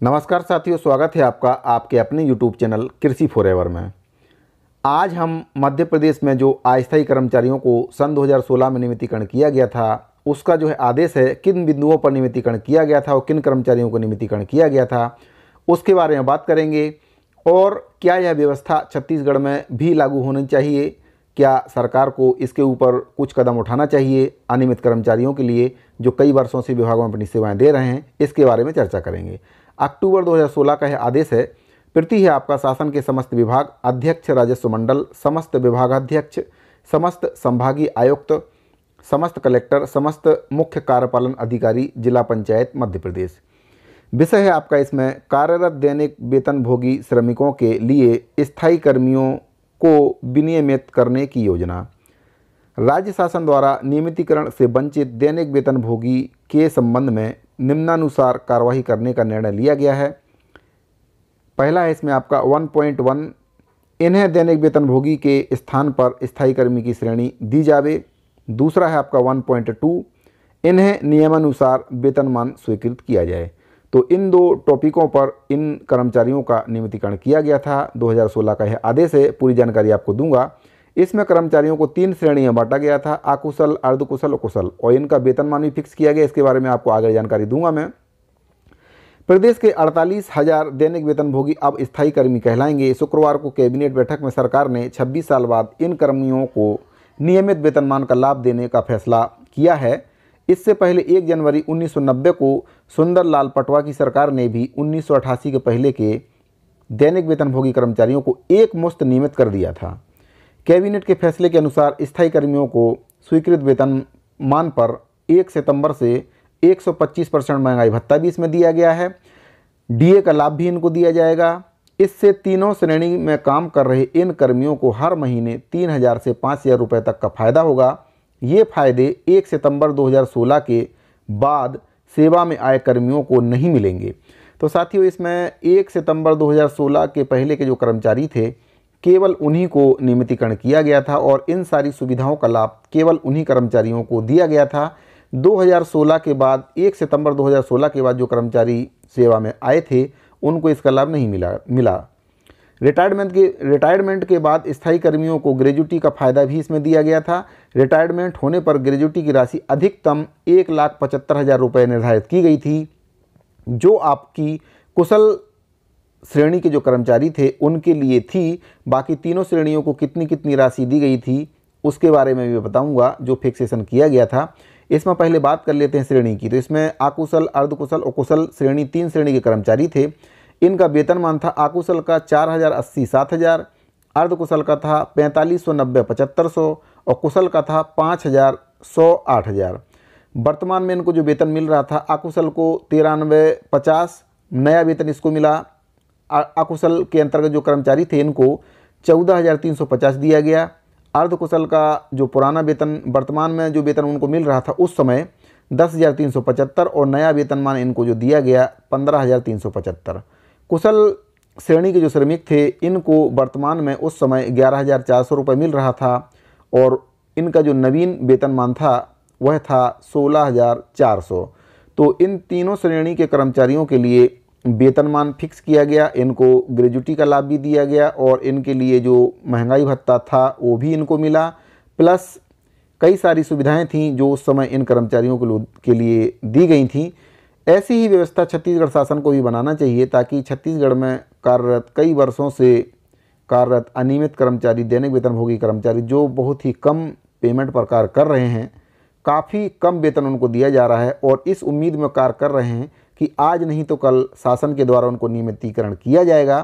नमस्कार साथियों, स्वागत है आपका आपके अपने YouTube चैनल कृषि फॉरएवर में। आज हम मध्य प्रदेश में जो अस्थायी कर्मचारियों को सन 2016 में नियमितीकरण किया गया था, उसका जो है आदेश है, किन बिंदुओं पर नियमितीकरण किया गया था और किन कर्मचारियों को नियमितीकरण किया गया था, उसके बारे में बात करेंगे। और क्या यह व्यवस्था छत्तीसगढ़ में भी लागू होनी चाहिए, क्या सरकार को इसके ऊपर कुछ कदम उठाना चाहिए अनियमित कर्मचारियों के लिए जो कई वर्षों से विभागों में अपनी सेवाएं दे रहे हैं, इसके बारे में चर्चा करेंगे। अक्टूबर 2016 का यह आदेश है। प्रति है आपका शासन के समस्त विभाग, अध्यक्ष राजस्व मंडल, समस्त विभागाध्यक्ष, समस्त संभागीय आयुक्त, समस्त कलेक्टर, समस्त मुख्य कार्यपालन अधिकारी, जिला पंचायत मध्य प्रदेश। विषय है आपका इसमें कार्यरत दैनिक वेतनभोगी श्रमिकों के लिए स्थायी कर्मियों को विनियमित करने की योजना। राज्य शासन द्वारा नियमितीकरण से वंचित दैनिक वेतनभोगी के संबंध में निम्नानुसार कार्रवाई करने का निर्णय लिया गया है। पहला है इसमें आपका 1.1, इन्हें दैनिक वेतनभोगी के स्थान पर स्थायी कर्मी की श्रेणी दी जावे। दूसरा है आपका 1.2, इन्हें नियमानुसार वेतनमान स्वीकृत किया जाए। तो इन दो टॉपिकों पर इन कर्मचारियों का नियमितीकरण किया गया था। 2016 का यह आदेश है। पूरी जानकारी आपको दूंगा। इसमें कर्मचारियों को 3 श्रेणियां बांटा गया था, अकुशल, अर्धकुशल और कुशल, और इनका वेतनमान भी फिक्स किया गया। इसके बारे में आपको आगे जानकारी दूंगा मैं। प्रदेश के 48,000 दैनिक वेतनभोगी अब स्थायी कर्मी कहलाएंगे। शुक्रवार को कैबिनेट बैठक में सरकार ने 26 साल बाद इन कर्मियों को नियमित वेतनमान का लाभ देने का फैसला किया है। इससे पहले 1 जनवरी 1990 को सुंदरलाल पटवा की सरकार ने भी 1988 के पहले के दैनिक वेतनभोगी कर्मचारियों को एक मुश्त नियमित कर दिया था। कैबिनेट के फैसले के अनुसार स्थायी कर्मियों को स्वीकृत वेतनमान पर 1 सितंबर से 125% महंगाई भत्ता भी इसमें दिया गया है। डीए का लाभ भी इनको दिया जाएगा। इससे तीनों श्रेणी में काम कर रहे इन कर्मियों को हर महीने 3,000 से 5,000 रुपये तक का फायदा होगा। ये फायदे 1 सितंबर 2016 के बाद सेवा में आए कर्मियों को नहीं मिलेंगे। तो साथियों, इसमें 1 सितंबर 2016 के पहले के जो कर्मचारी थे, केवल उन्हीं को नियमितीकरण किया गया था और इन सारी सुविधाओं का लाभ केवल उन्हीं कर्मचारियों को दिया गया था। 2016 के बाद 1 सितंबर 2016 के बाद जो कर्मचारी सेवा में आए थे, उनको इसका लाभ नहीं मिला। रिटायरमेंट के बाद स्थायी कर्मियों को ग्रेजुटी का फायदा भी इसमें दिया गया था। रिटायरमेंट होने पर ग्रेजुटी की राशि अधिकतम 1,75,000 रुपये निर्धारित की गई थी। जो आपकी कुशल श्रेणी के जो कर्मचारी थे उनके लिए थी। बाकी तीनों श्रेणियों को कितनी कितनी राशि दी गई थी उसके बारे में भी बताऊंगा, जो फिक्सेशन किया गया था। इसमें पहले बात कर लेते हैं श्रेणी की। तो इसमें अकुशल, अर्धकुशल और कुशल श्रेणी 3 श्रेणी के कर्मचारी थे। इनका वेतनमान था अकुशल का 4,080 7,000, अर्धकुशल का था 4,590 7,500 और कुशल का था 5,100 8,000। वर्तमान में इनको जो वेतन मिल रहा था, अकुशल को 9350 नया वेतन इसको मिला। अकुशल के अंतर्गत जो कर्मचारी थे इनको 14,350 दिया गया। अर्धकुशल का जो पुराना वेतन, वर्तमान में जो वेतन उनको मिल रहा था उस समय 10,375 और नया वेतनमान इनको जो दिया गया 15,375। कुशल श्रेणी के जो श्रमिक थे इनको वर्तमान में उस समय 11,400 रुपये मिल रहा था और इनका जो नवीन वेतनमान था वह था 16,400। तो इन तीनों श्रेणी के कर्मचारियों के लिए वेतनमान फिक्स किया गया। इनको ग्रेजुटी का लाभ भी दिया गया और इनके लिए जो महंगाई भत्ता था वो भी इनको मिला, प्लस कई सारी सुविधाएं थीं जो उस समय इन कर्मचारियों के लिए दी गई थीं। ऐसी ही व्यवस्था छत्तीसगढ़ शासन को भी बनाना चाहिए ताकि छत्तीसगढ़ में कार्यरत कई वर्षों से कार्यरत अनियमित कर्मचारी, दैनिक वेतनभोगी कर्मचारी जो बहुत ही कम पेमेंट पर कार्य कर रहे हैं, काफ़ी कम वेतन उनको दिया जा रहा है और इस उम्मीद में कार्य कर रहे हैं कि आज नहीं तो कल शासन के द्वारा उनको नियमितीकरण किया जाएगा।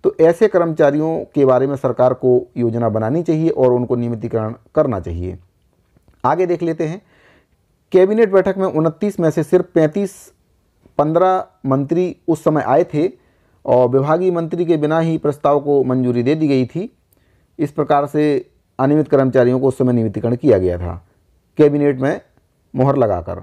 तो ऐसे कर्मचारियों के बारे में सरकार को योजना बनानी चाहिए और उनको नियमितीकरण करना चाहिए। आगे देख लेते हैं। कैबिनेट बैठक में 29 में से सिर्फ 15 मंत्री उस समय आए थे और विभागीय मंत्री के बिना ही प्रस्ताव को मंजूरी दे दी गई थी। इस प्रकार से अनियमित कर्मचारियों को उस समय नियमितीकरण किया गया था कैबिनेट में मोहर लगाकर।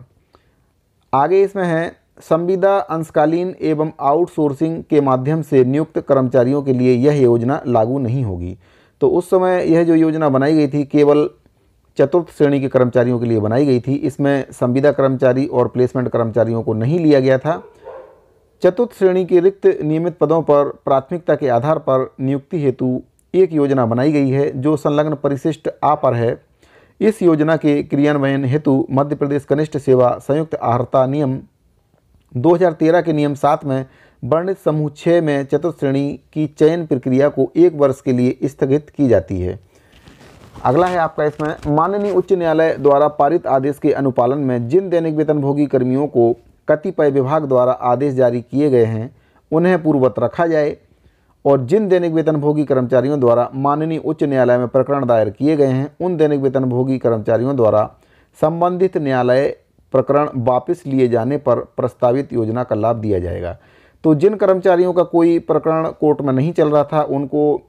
आगे इसमें है संविदा अंशकालीन एवं आउटसोर्सिंग के माध्यम से नियुक्त कर्मचारियों के लिए यह योजना लागू नहीं होगी। तो उस समय यह जो योजना बनाई गई थी केवल चतुर्थ श्रेणी के कर्मचारियों के लिए बनाई गई थी। इसमें संविदा कर्मचारी और प्लेसमेंट कर्मचारियों को नहीं लिया गया था। चतुर्थ श्रेणी के रिक्त नियमित पदों पर प्राथमिकता के आधार पर नियुक्ति हेतु एक योजना बनाई गई है जो संलग्न परिशिष्ट आ पर है। इस योजना के क्रियान्वयन हेतु मध्य प्रदेश कनिष्ठ सेवा संयुक्त अर्हता नियम 2013 के नियम 7 में वर्णित समूह 6 में चतुर्थ श्रेणी की चयन प्रक्रिया को 1 वर्ष के लिए स्थगित की जाती है। अगला है आपका इसमें माननीय उच्च न्यायालय द्वारा पारित आदेश के अनुपालन में जिन दैनिक वेतनभोगी कर्मियों को कतिपय विभाग द्वारा आदेश जारी किए गए हैं उन्हें पूर्ववत रखा जाए और जिन दैनिक वेतनभोगी कर्मचारियों द्वारा माननीय उच्च न्यायालय में प्रकरण दायर किए गए हैं उन दैनिक वेतनभोगी कर्मचारियों द्वारा संबंधित न्यायालय प्रकरण वापस लिए जाने पर प्रस्तावित योजना का लाभ दिया जाएगा। तो जिन कर्मचारियों का कोई प्रकरण कोर्ट में नहीं चल रहा था उनको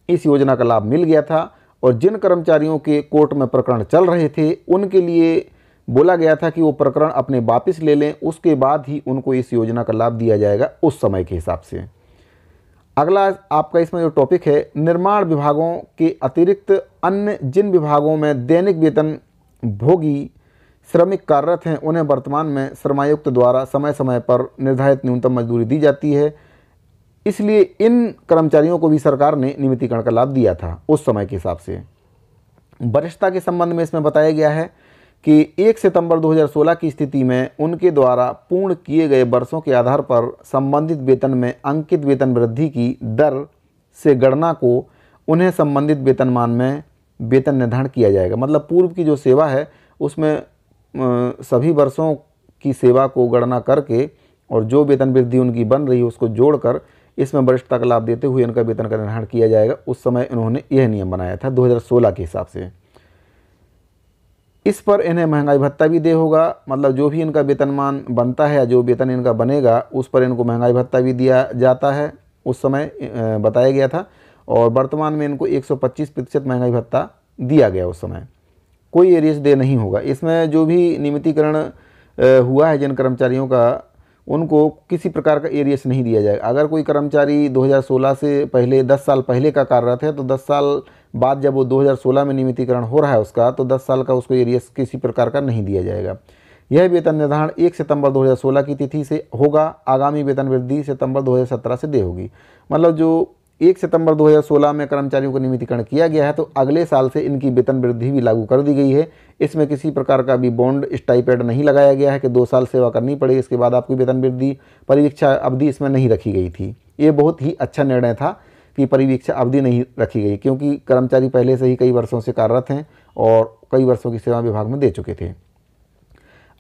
इस योजना का लाभ मिल गया था और जिन कर्मचारियों के कोर्ट में प्रकरण चल रहे थे उनके लिए बोला गया था कि वो प्रकरण अपने वापस ले लें, उसके बाद ही उनको इस योजना का लाभ दिया जाएगा उस समय के हिसाब से। अगला आपका इसमें जो टॉपिक है, निर्माण विभागों के अतिरिक्त अन्य जिन विभागों में दैनिक वेतन भोगी श्रमिक कार्यरत हैं उन्हें वर्तमान में श्रमायुक्त द्वारा समय समय पर निर्धारित न्यूनतम मजदूरी दी जाती है। इसलिए इन कर्मचारियों को भी सरकार ने नियमितीकरण का लाभ दिया था उस समय के हिसाब से। वरिष्ठता के संबंध में इसमें बताया गया है कि 1 सितंबर 2016 की स्थिति में उनके द्वारा पूर्ण किए गए वर्षों के आधार पर संबंधित वेतन में अंकित वेतन वृद्धि की दर से गणना को उन्हें संबंधित वेतनमान में वेतन निर्धारण किया जाएगा। मतलब पूर्व की जो सेवा है उसमें सभी वर्षों की सेवा को गणना करके और जो वेतन वृद्धि उनकी बन रही है उसको जोड़कर इसमें वरिष्ठता का लाभ देते हुए इनका वेतन का निर्धारण किया जाएगा। उस समय इन्होंने यह नियम बनाया था 2016 के हिसाब से। इस पर इन्हें महंगाई भत्ता भी दे होगा, मतलब जो भी इनका वेतनमान बनता है या जो वेतन इनका बनेगा उस पर इनको महंगाई भत्ता भी दिया जाता है, उस समय बताया गया था। और वर्तमान में इनको 125% महंगाई भत्ता दिया गया उस समय, कोई एरियस डे नहीं होगा। इसमें जो भी नियमितीकरण हुआ है जिन कर्मचारियों का उनको किसी प्रकार का एरियस नहीं दिया जाएगा। अगर कोई कर्मचारी 2016 से पहले 10 साल पहले का कार्यरत है तो 10 साल बाद जब वो 2016 में नियमितीकरण हो रहा है उसका, तो 10 साल का उसको एरियस किसी प्रकार का नहीं दिया जाएगा। यह वेतन निर्धारण 1 सितंबर 2016 की तिथि से होगा। आगामी वेतन वृद्धि सितंबर 2017 से दे होगी। मतलब जो 1 सितंबर 2016 में कर्मचारियों को नियमितीकरण किया गया है तो अगले साल से इनकी वेतन वृद्धि भी लागू कर दी गई है। इसमें किसी प्रकार का भी बॉन्ड स्टाइपेंड नहीं लगाया गया है कि 2 साल सेवा करनी पड़ेगी इसके बाद आपकी वेतन वृद्धि। परिवीक्षा अवधि इसमें नहीं रखी गई थी। ये बहुत ही अच्छा निर्णय था कि परिवीक्षा अवधि नहीं रखी गई, क्योंकि कर्मचारी पहले से ही कई वर्षों से कार्यरत हैं और कई वर्षों की सेवा विभाग में दे चुके थे।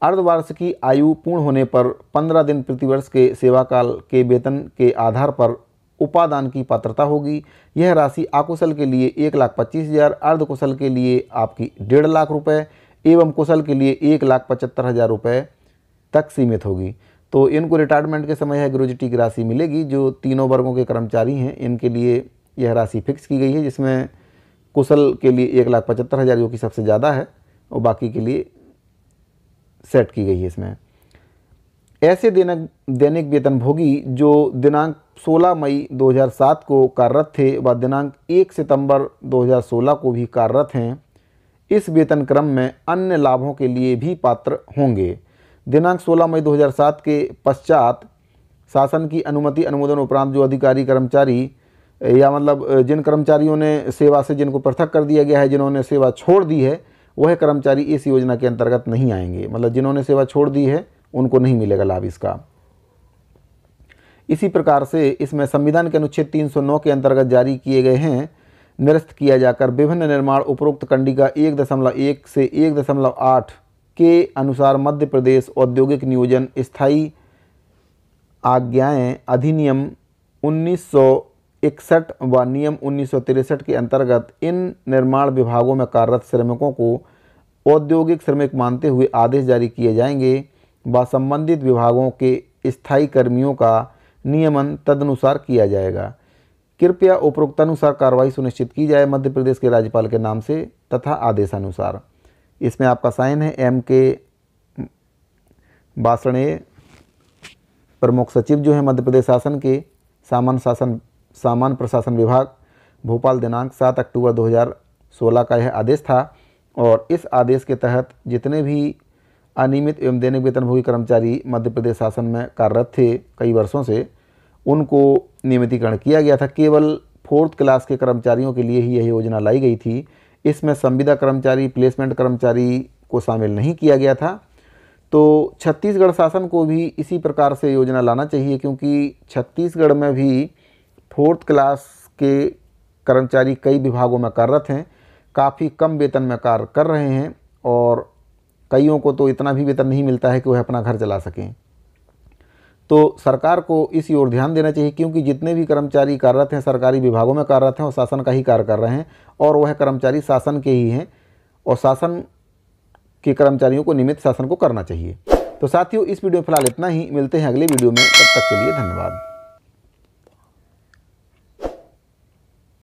अर्धवार्षिकी आयु पूर्ण होने पर 15 दिन प्रतिवर्ष के सेवाकाल के वेतन के आधार पर उपादान की पात्रता होगी। यह राशि अकुशल के लिए 1,25,000, अर्धकुशल के लिए आपकी 1.5 लाख रुपये एवं कुशल के लिए 1,75,000 रुपये तक सीमित होगी। तो इनको रिटायरमेंट के समय यह ग्रेजुटी की राशि मिलेगी। जो तीनों वर्गों के कर्मचारी हैं इनके लिए यह राशि फिक्स की गई है, जिसमें कुशल के लिए 1,75,000 जो कि सबसे ज़्यादा है और बाकी के लिए सेट की गई है। इसमें ऐसे दैनिक वेतनभोगी जो दिनांक 16 मई 2007 को कार्यरत थे व दिनांक 1 सितंबर 2016 को भी कार्यरत हैं, इस वेतन क्रम में अन्य लाभों के लिए भी पात्र होंगे। दिनांक 16 मई 2007 के पश्चात शासन की अनुमति अनुमोदन उपरांत जो अधिकारी कर्मचारी या मतलब जिन कर्मचारियों ने सेवा से जिनको पृथक कर दिया गया है, जिन्होंने सेवा छोड़ दी है, वह कर्मचारी इस योजना के अंतर्गत नहीं आएंगे। मतलब जिन्होंने सेवा छोड़ दी है उनको नहीं मिलेगा लाभ इसका। इसी प्रकार से इसमें संविधान के अनुच्छेद 309 के अंतर्गत जारी किए गए हैं निरस्त किया जाकर विभिन्न निर्माण उपरोक्त कंडिका 1.1 से 1.8 के अनुसार मध्य प्रदेश औद्योगिक नियोजन स्थायी आज्ञाएं अधिनियम 1961 व नियम 1963 के अंतर्गत इन निर्माण विभागों में कार्यरत श्रमिकों को औद्योगिक श्रमिक मानते हुए आदेश जारी किए जाएंगे व संबंधित विभागों के स्थायी कर्मियों का नियमन तदनुसार किया जाएगा। कृपया उपरोक्तानुसार कार्रवाई सुनिश्चित की जाए मध्य प्रदेश के राज्यपाल के नाम से तथा आदेशानुसार। इसमें आपका साइन है M.K. बासणे, प्रमुख सचिव जो है मध्य प्रदेश शासन के सामान्य प्रशासन विभाग, भोपाल। दिनांक 7 अक्टूबर 2016 का यह आदेश था और इस आदेश के तहत जितने भी अनियमित एवं दैनिक वेतनभोगी कर्मचारी मध्य प्रदेश शासन में कार्यरत थे कई वर्षों से, उनको नियमितीकरण किया गया था। केवल 4th क्लास के कर्मचारियों के लिए ही यह योजना लाई गई थी। इसमें संविदा कर्मचारी, प्लेसमेंट कर्मचारी को शामिल नहीं किया गया था। तो छत्तीसगढ़ शासन को भी इसी प्रकार से योजना लाना चाहिए, क्योंकि छत्तीसगढ़ में भी 4th क्लास के कर्मचारी कई विभागों में कार्यरत हैं, काफ़ी कम वेतन में कार्य कर रहे हैं और कईयों को तो इतना भी वेतन नहीं मिलता है कि वह अपना घर चला सकें। तो सरकार को इस ओर ध्यान देना चाहिए, क्योंकि जितने भी कर्मचारी कार्यरत हैं, सरकारी विभागों में कार्यरत हैं और शासन का ही कार्य कर रहे हैं, और वह कर्मचारी शासन के ही हैं और शासन के कर्मचारियों को नियमित शासन को करना चाहिए। तो साथियों, इस वीडियो में फिलहाल इतना ही। मिलते हैं अगले वीडियो में, तब तक के लिए धन्यवाद।